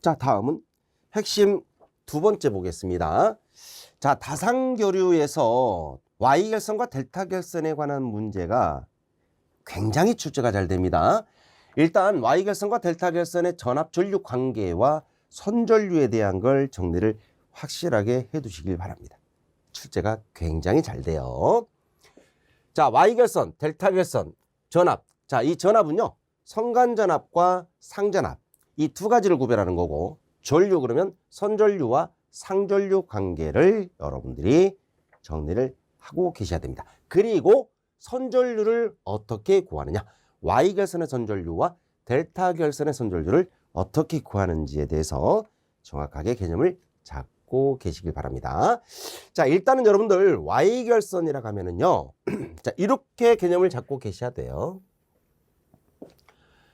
자, 다음은 핵심 두 번째 보겠습니다. 자, 다상교류에서 Y결선과 델타결선에 관한 문제가 굉장히 출제가 잘 됩니다. 일단 Y결선과 델타결선의 전압전류 관계와 선전류에 대한 걸 정리를 확실하게 해두시길 바랍니다. 출제가 굉장히 잘 돼요. 자, Y결선, 델타결선, 전압. 자, 이 전압은요, 선간전압과 상전압. 이 두 가지를 구별하는 거고, 전류 그러면 선전류와 상전류 관계를 여러분들이 정리를 하고 계셔야 됩니다. 그리고 선전류를 어떻게 구하느냐, Y결선의 선전류와 델타결선의 선전류를 어떻게 구하는지에 대해서 정확하게 개념을 잡고 계시길 바랍니다. 자, 일단은 여러분들 Y결선이라고 하면은요, 자, 이렇게 개념을 잡고 계셔야 돼요.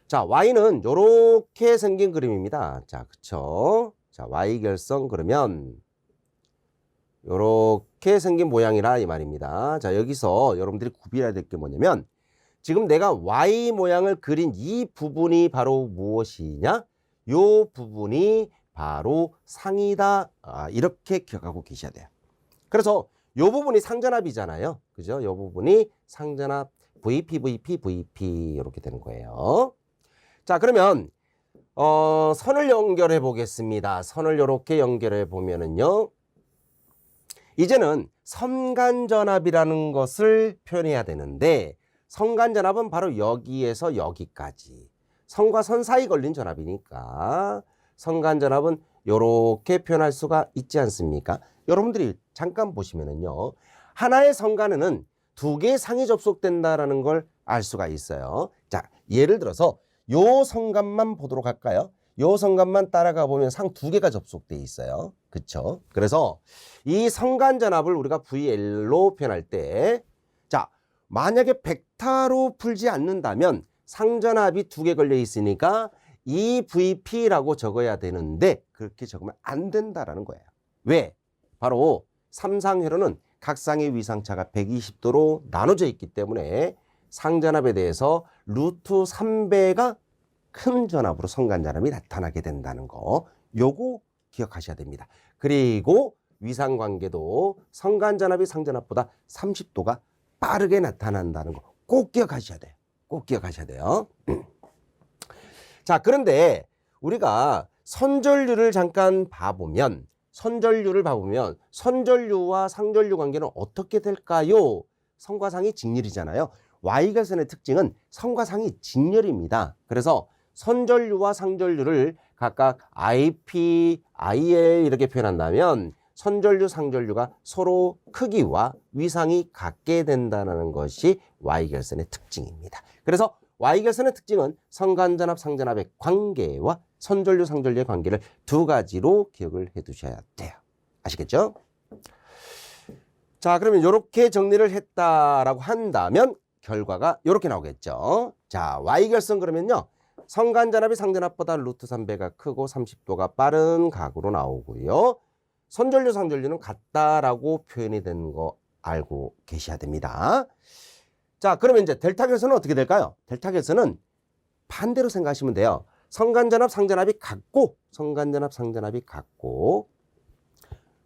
자, Y는 이렇게 생긴 그림입니다. 자, 그쵸? 자, Y결선 그러면 이렇게 생긴 모양이라 이 말입니다. 자, 여기서 여러분들이 구별해야 될 게 뭐냐면, 지금 내가 Y 모양을 그린 이 부분이 바로 무엇이냐? 이 부분이 바로 상이다. 이렇게 기억하고 계셔야 돼요. 그래서 이 부분이 상전압이잖아요. 그죠? 이 부분이 상전압 VP, VP, VP 이렇게 되는 거예요. 자, 그러면 선을 연결해 보겠습니다. 선을 이렇게 연결해 보면은요, 이제는 선간전압이라는 것을 표현해야 되는데, 선간전압은 바로 여기에서 여기까지, 선과 선 사이 걸린 전압이니까 선간전압은 이렇게 표현할 수가 있지 않습니까? 여러분들이 잠깐 보시면은요, 하나의 선간에는 두 개의 상이 접속된다라는 걸 알 수가 있어요. 자, 예를 들어서 요 선간만 보도록 할까요? 요 선간만 따라가 보면 상 두 개가 접속돼 있어요. 그쵸? 그래서 이 선간전압을 우리가 VL로 표현할 때, 자, 만약에 벡터로 풀지 않는다면 상전압이 두 개 걸려 있으니까 이 VP라고 적어야 되는데, 그렇게 적으면 안 된다라는 거예요. 왜? 바로 삼상회로는 각 쌍의 위상차가 120도로 나눠져 있기 때문에 상전압에 대해서 루트 3배가 큰 전압으로 선간전압이 나타나게 된다는 거, 요거 기억하셔야 됩니다. 그리고 위상관계도 선간전압이 상전압보다 30도가 빠르게 나타난다는 거 꼭 기억하셔야 돼요. 꼭 기억하셔야 돼요. 자, 그런데 우리가 선전류를 잠깐 봐보면, 선전류와 상전류 관계는 어떻게 될까요? 선과 상이 직렬이잖아요. Y결선의 특징은 선과 상이 직렬입니다. 그래서 선전류와 상전류를 각각 IP, IL 이렇게 표현한다면, 선전류, 상전류가 서로 크기와 위상이 같게 된다는 것이 Y결선의 특징입니다. 그래서 Y결선의 특징은 선간전압, 상전압의 관계와 선전류, 상전류의 관계를 두 가지로 기억을 해 두셔야 돼요. 아시겠죠? 자, 그러면 이렇게 정리를 했다라고 한다면 결과가 이렇게 나오겠죠. 자, Y결선 그러면요, 선간전압이 상전압보다 루트 3배가 크고 30도가 빠른 각으로 나오고요. 선전류, 상전류는 같다라고 표현이 된 거 알고 계셔야 됩니다. 자, 그러면 이제 델타결선은 어떻게 될까요? 델타결선은 반대로 생각하시면 돼요. 선간전압, 상전압이 같고,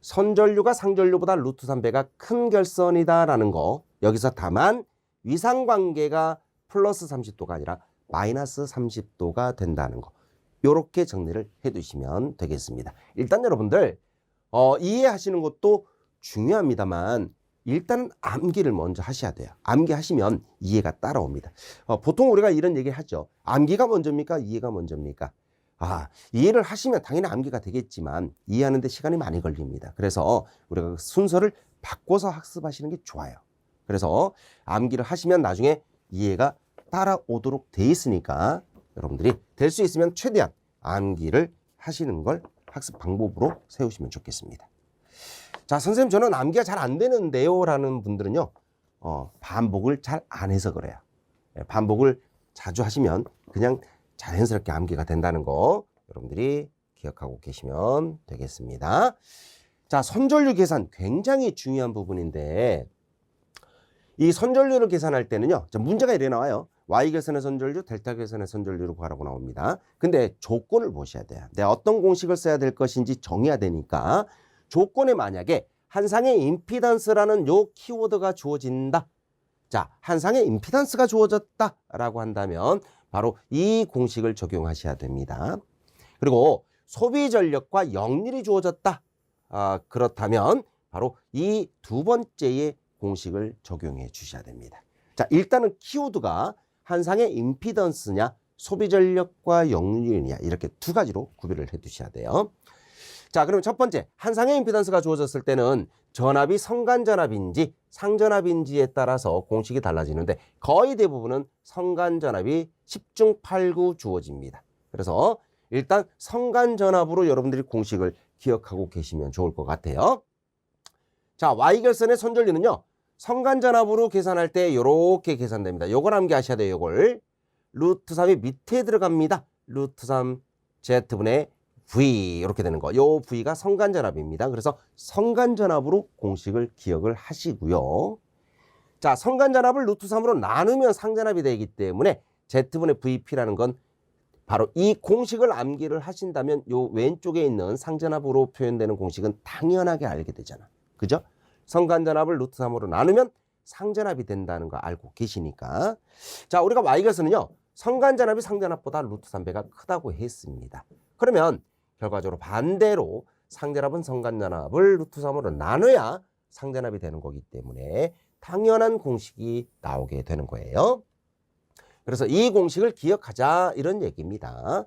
선전류가 상전류보다 루트 3배가 큰 결선이다라는 거. 여기서 다만 위상관계가 플러스 30도가 아니라 마이너스 30도가 된다는 거. 요렇게 정리를 해 두시면 되겠습니다. 일단 여러분들 이해하시는 것도 중요합니다만, 일단 암기를 먼저 하셔야 돼요. 암기하시면 이해가 따라옵니다. 보통 우리가 이런 얘기 하죠. 암기가 먼저입니까? 이해가 먼저입니까? 이해를 하시면 당연히 암기가 되겠지만 이해하는 데 시간이 많이 걸립니다. 그래서 우리가 순서를 바꿔서 학습하시는 게 좋아요. 그래서 암기를 하시면 나중에 이해가 따라오도록 돼 있으니까 여러분들이 될 수 있으면 최대한 암기를 하시는 걸 학습 방법으로 세우시면 좋겠습니다. 자, 선생님 저는 암기가 잘 안 되는데요 라는 분들은요, 반복을 잘 안 해서 그래요. 반복을 자주 하시면 그냥 자연스럽게 암기가 된다는 거 여러분들이 기억하고 계시면 되겠습니다. 자, 선전류 계산 굉장히 중요한 부분인데, 이 선전류를 계산할 때는요. 자, 문제가 이래 나와요. Y결선의 선전류, 델타결선의 선전류를 구하라고 나옵니다. 근데 조건을 보셔야 돼요. 내가 어떤 공식을 써야 될 것인지 정해야 되니까 조건에 만약에 한상의 임피던스라는 요 키워드가 주어진다. 자, 한상의 임피던스가 주어졌다라고 한다면 바로 이 공식을 적용하셔야 됩니다. 그리고 소비 전력과 역률이 주어졌다. 그렇다면 바로 이 두 번째의 공식을 적용해 주셔야 됩니다. 자, 일단은 키워드가 한상의 임피던스냐 소비 전력과 역률이냐 이렇게 두 가지로 구별을 해 두셔야 돼요. 자, 그럼 첫 번째, 한상의 임피던스가 주어졌을 때는 전압이 성간전압인지 상전압인지에 따라서 공식이 달라지는데 거의 대부분은 성간전압이 10중 8구 주어집니다. 그래서 일단 성간전압으로 여러분들이 공식을 기억하고 계시면 좋을 것 같아요. 자, Y결선의 선전류는요. 성간전압으로 계산할 때 이렇게 계산됩니다. 요걸 암기하셔야 돼요. 요걸. 루트 3이 밑에 들어갑니다. 루트 3 Z분의 V 이렇게 되는 거. 요 V가 성간전압입니다. 그래서 성간전압으로 공식을 기억을 하시고요. 자, 성간전압을 루트 3으로 나누면 상전압이 되기 때문에 Z분의 VP라는 건 바로 이 공식을 암기를 하신다면 요 왼쪽에 있는 상전압으로 표현되는 공식은 당연하게 알게 되잖아. 그죠? 성간전압을 루트 3으로 나누면 상전압이 된다는 거 알고 계시니까. 자, 우리가 Y결선은요. 성간전압이 상전압보다 루트 3배가 크다고 했습니다. 그러면 결과적으로 반대로 상전압은 성간전압을 루트 3으로 나눠야 상전압이 되는 거기 때문에 당연한 공식이 나오게 되는 거예요. 그래서 이 공식을 기억하자 이런 얘기입니다.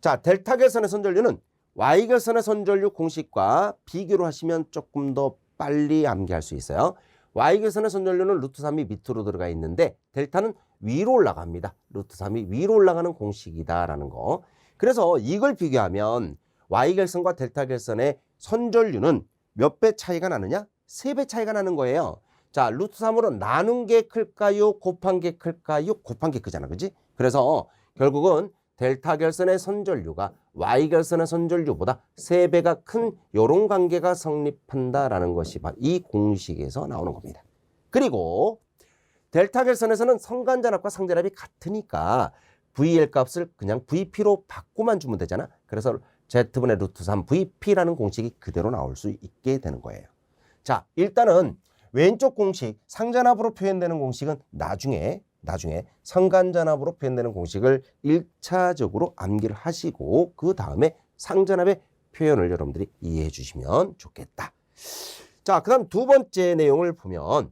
자, 델타결선의 선전류는 Y결선의 선전류 공식과 비교를 하시면 조금 더 빨리 암기할 수 있어요. Y결선의 선전류는 루트 3이 밑으로 들어가 있는데 델타는 위로 올라갑니다. 루트 3이 위로 올라가는 공식이다라는 거. 그래서 이걸 비교하면 Y결선과 델타결선의 선전류는 몇 배 차이가 나느냐? 3배 차이가 나는 거예요. 자, 루트 3으로 나눈 게 클까요? 곱한 게 클까요? 곱한 게 크잖아. 그지? 그래서 결국은 델타결선의 선전류가 Y결선의 선전류보다 3배가 큰 요런 관계가 성립한다라는 것이 바로 이 공식에서 나오는 겁니다. 그리고 델타결선에서는 성간전압과 상전압이 같으니까 VL 값을 그냥 VP로 바꾸만 주면 되잖아. 그래서 Z분의 루트 3 VP라는 공식이 그대로 나올 수 있게 되는 거예요. 자, 일단은 왼쪽 공식, 상전압으로 표현되는 공식은 나중에 성간전압으로 표현되는 공식을 1차적으로 암기를 하시고 그 다음에 상전압의 표현을 여러분들이 이해해 주시면 좋겠다. 자, 그 다음 두 번째 내용을 보면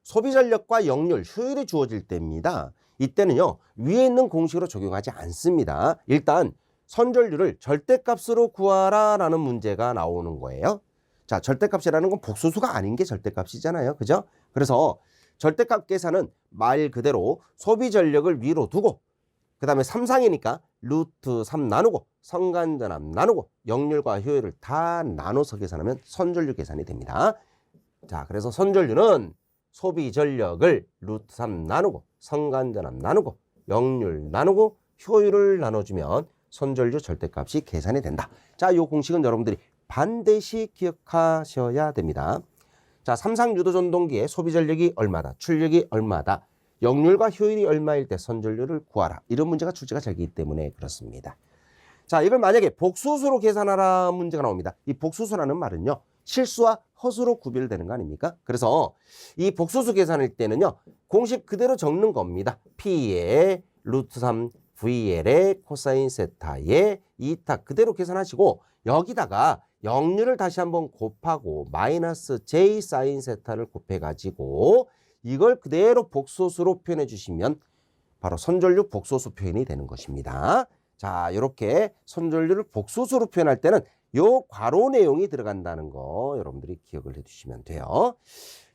소비전력과 역률, 효율이 주어질 때입니다. 이때는요. 위에 있는 공식으로 적용하지 않습니다. 일단 선전류를 절대값으로 구하라 라는 문제가 나오는 거예요. 자, 절대값이라는 건 복소수가 아닌 게 절대값이잖아요. 그죠? 그래서 절대값 계산은 말 그대로 소비전력을 위로 두고 그 다음에 3상이니까 루트 3 나누고 성간전압 나누고 역률과 효율을 다 나눠서 계산하면 선전류 계산이 됩니다. 자, 그래서 선전류는 소비전력을 루트 3 나누고 성간전압 나누고 역률 나누고 효율을 나눠주면 선전류 절대값이 계산이 된다. 자, 이 공식은 여러분들이 반드시 기억하셔야 됩니다. 자, 삼상 유도전동기의 소비전력이 얼마다, 출력이 얼마다, 역률과 효율이 얼마일 때 선전류를 구하라. 이런 문제가 출제가 되기 때문에 그렇습니다. 자, 이걸 만약에 복소수로 계산하라 문제가 나옵니다. 이 복소수라는 말은요. 실수와 허수로 구별되는 거 아닙니까? 그래서 이 복소수 계산일 때는요. 공식 그대로 적는 겁니다. P의 루트 3 VL의 코사인 세타의 이타 그대로 계산하시고 여기다가 역률을 다시 한번 곱하고 마이너스 J 사인 세타를 곱해가지고 이걸 그대로 복소수로 표현해 주시면 바로 선전류 복소수 표현이 되는 것입니다. 자, 이렇게 선전류를 복소수로 표현할 때는 요 괄호 내용이 들어간다는 거 여러분들이 기억을 해주시면 돼요.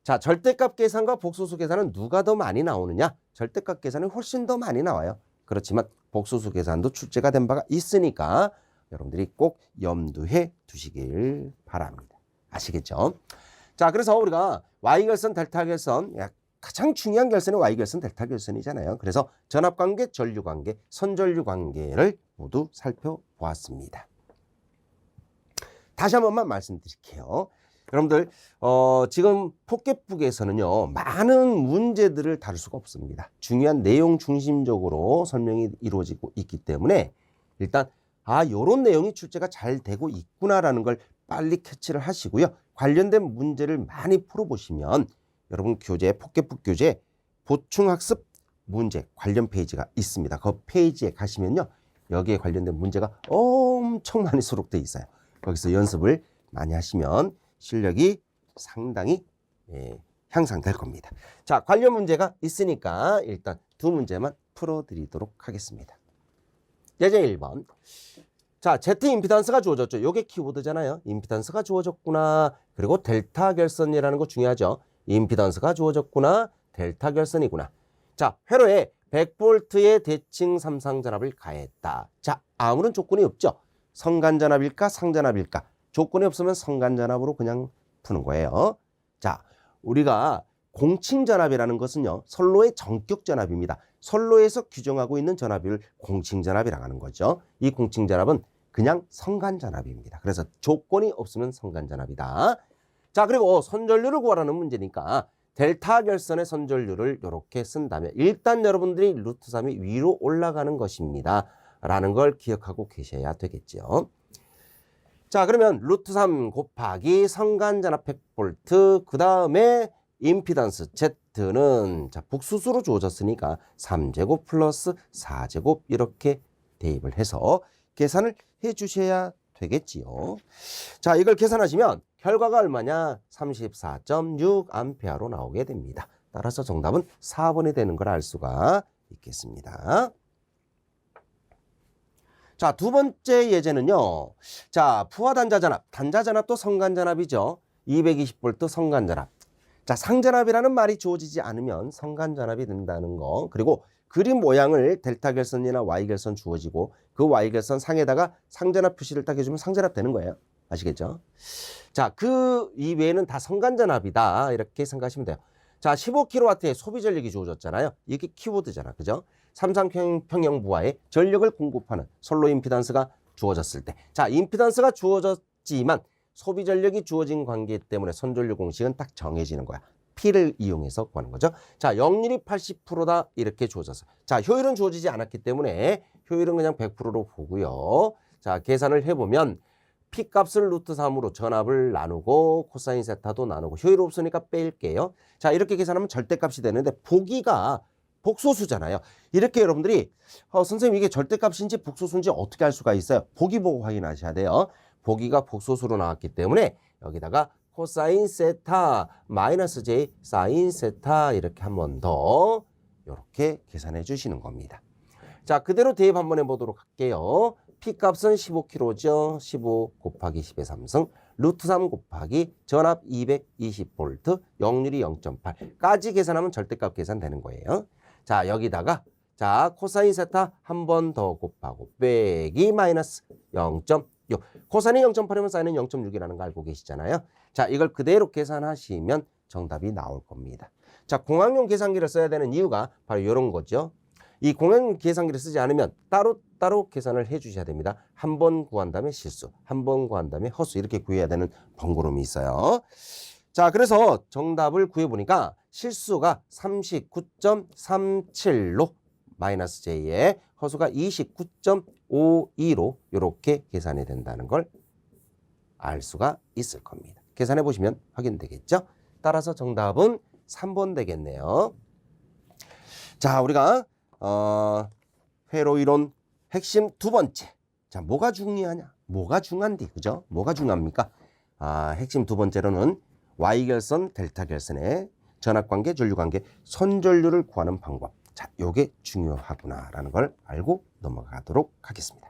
자, 절대값 계산과 복소수 계산은 누가 더 많이 나오느냐? 절대값 계산이 훨씬 더 많이 나와요. 그렇지만 복소수 계산도 출제가 된 바가 있으니까 여러분들이 꼭 염두해 두시길 바랍니다. 아시겠죠? 자, 그래서 우리가 Y결선, 델타결선 가장 중요한 결선이 Y결선, 델타결선이잖아요. 그래서 전압관계, 전류관계, 선전류관계를 모두 살펴보았습니다. 다시 한 번만 말씀드릴게요. 여러분들 지금 포켓북에서는요 많은 문제들을 다룰 수가 없습니다. 중요한 내용 중심적으로 설명이 이루어지고 있기 때문에 일단 요런 내용이 출제가 잘 되고 있구나라는 걸 빨리 캐치를 하시고요. 관련된 문제를 많이 풀어보시면 여러분 포켓북 교재 보충학습 문제 관련 페이지가 있습니다. 그 페이지에 가시면요 여기에 관련된 문제가 엄청 많이 수록되어 있어요. 거기서 연습을 많이 하시면 실력이 상당히 향상될 겁니다. 자, 관련 문제가 있으니까 일단 두 문제만 풀어드리도록 하겠습니다. 예제 1번. 자, Z 임피던스가 주어졌죠. 요게 키워드잖아요. 임피던스가 주어졌구나. 그리고 델타 결선이라는 거 중요하죠. 임피던스가 주어졌구나. 델타 결선이구나. 자, 회로에 100V의 대칭 삼상전압을 가했다. 자, 아무런 조건이 없죠. 성간전압일까 상전압일까? 조건이 없으면 성간전압으로 그냥 푸는 거예요. 자, 우리가 공칭전압이라는 것은요. 선로의 전격전압입니다. 선로에서 규정하고 있는 전압을 공칭전압이라고 하는 거죠. 이 공칭전압은 그냥 성간전압입니다. 그래서 조건이 없으면 성간전압이다. 자, 그리고 선전류를 구하라는 문제니까 델타 결선의 선전류를 이렇게 쓴다면 일단 여러분들이 루트 3이 위로 올라가는 것입니다. 라는 걸 기억하고 계셔야 되겠죠. 자, 그러면 루트 3 곱하기 성간전압 100V 그 다음에 임피던스 Z는 자 복수수로 주어졌으니까 3제곱 플러스 4제곱 이렇게 대입을 해서 계산을 해 주셔야 되겠지요. 자, 이걸 계산하시면 결과가 얼마냐? 34.6A로 나오게 됩니다. 따라서 정답은 4번이 되는 걸 알 수가 있겠습니다. 자, 두 번째 예제는요. 자, 부하 단자전압, 단자전압도 성간전압이죠. 220V 성간전압. 자, 상전압이라는 말이 주어지지 않으면 성간전압이 된다는 거. 그리고 그림 모양을 델타 결선이나 Y 결선 주어지고 그 Y 결선 상에다가 상전압 표시를 딱 해주면 상전압 되는 거예요. 아시겠죠? 자, 그 이외에는 다 성간전압이다. 이렇게 생각하시면 돼요. 자, 15kW의 소비 전력이 주어졌잖아요. 이게 키워드잖아. 그죠? 삼상평형 부하에 전력을 공급하는 선로 임피던스가 주어졌을 때. 자, 임피던스가 주어졌지만 소비 전력이 주어진 관계 때문에 선전류 공식은 딱 정해지는 거야. P를 이용해서 구하는 거죠. 자, 역률이 80%다 이렇게 주어졌어. 자, 효율은 주어지지 않았기 때문에 효율은 그냥 100%로 보고요. 자, 계산을 해보면 P 값을 루트 3으로 전압을 나누고 코사인 세타도 나누고 효율 없으니까 뺄게요. 자, 이렇게 계산하면 절대값이 되는데 보기가 복소수잖아요. 이렇게 여러분들이 선생님 이게 절대값인지 복소수인지 어떻게 알 수가 있어요? 보기 보고 확인하셔야 돼요. 보기가 복소수로 나왔기 때문에 여기다가 코사인 세타 마이너스 J 사인 세타 이렇게 한 번 더 이렇게 계산해 주시는 겁니다. 자, 그대로 대입 한번 해보도록 할게요. P값은 15kg죠. 15 곱하기 10의 3승 루트 3 곱하기 전압 220V 역률이 0.8까지 계산하면 절대값 계산되는 거예요. 자, 여기다가 자 코사인 세타 한 번 더 곱하고 빼기 마이너스 0.6 코사인이 0.8이면 사인은 0.6이라는 거 알고 계시잖아요. 자, 이걸 그대로 계산하시면 정답이 나올 겁니다. 자, 공학용 계산기를 써야 되는 이유가 바로 이런 거죠. 이 공학용 계산기를 쓰지 않으면 따로 계산을 해 주셔야 됩니다. 한 번 구한 다음에 실수, 한 번 구한 다음에 허수 이렇게 구해야 되는 번거로움이 있어요. 자, 그래서 정답을 구해보니까 실수가 39.37로 마이너스 J에 허수가 29.52로 이렇게 계산이 된다는 걸 알 수가 있을 겁니다. 계산해 보시면 확인되겠죠? 따라서 정답은 3번 되겠네요. 자, 우리가 회로 이론 핵심 두 번째. 자, 뭐가 중요하냐? 뭐가 중요한디? 그죠? 뭐가 중요합니까? 핵심 두 번째로는 Y 결선, 델타 결선의 전압관계, 전류관계, 선전류를 구하는 방법. 자, 요게 중요하구나라는 걸 알고 넘어가도록 하겠습니다.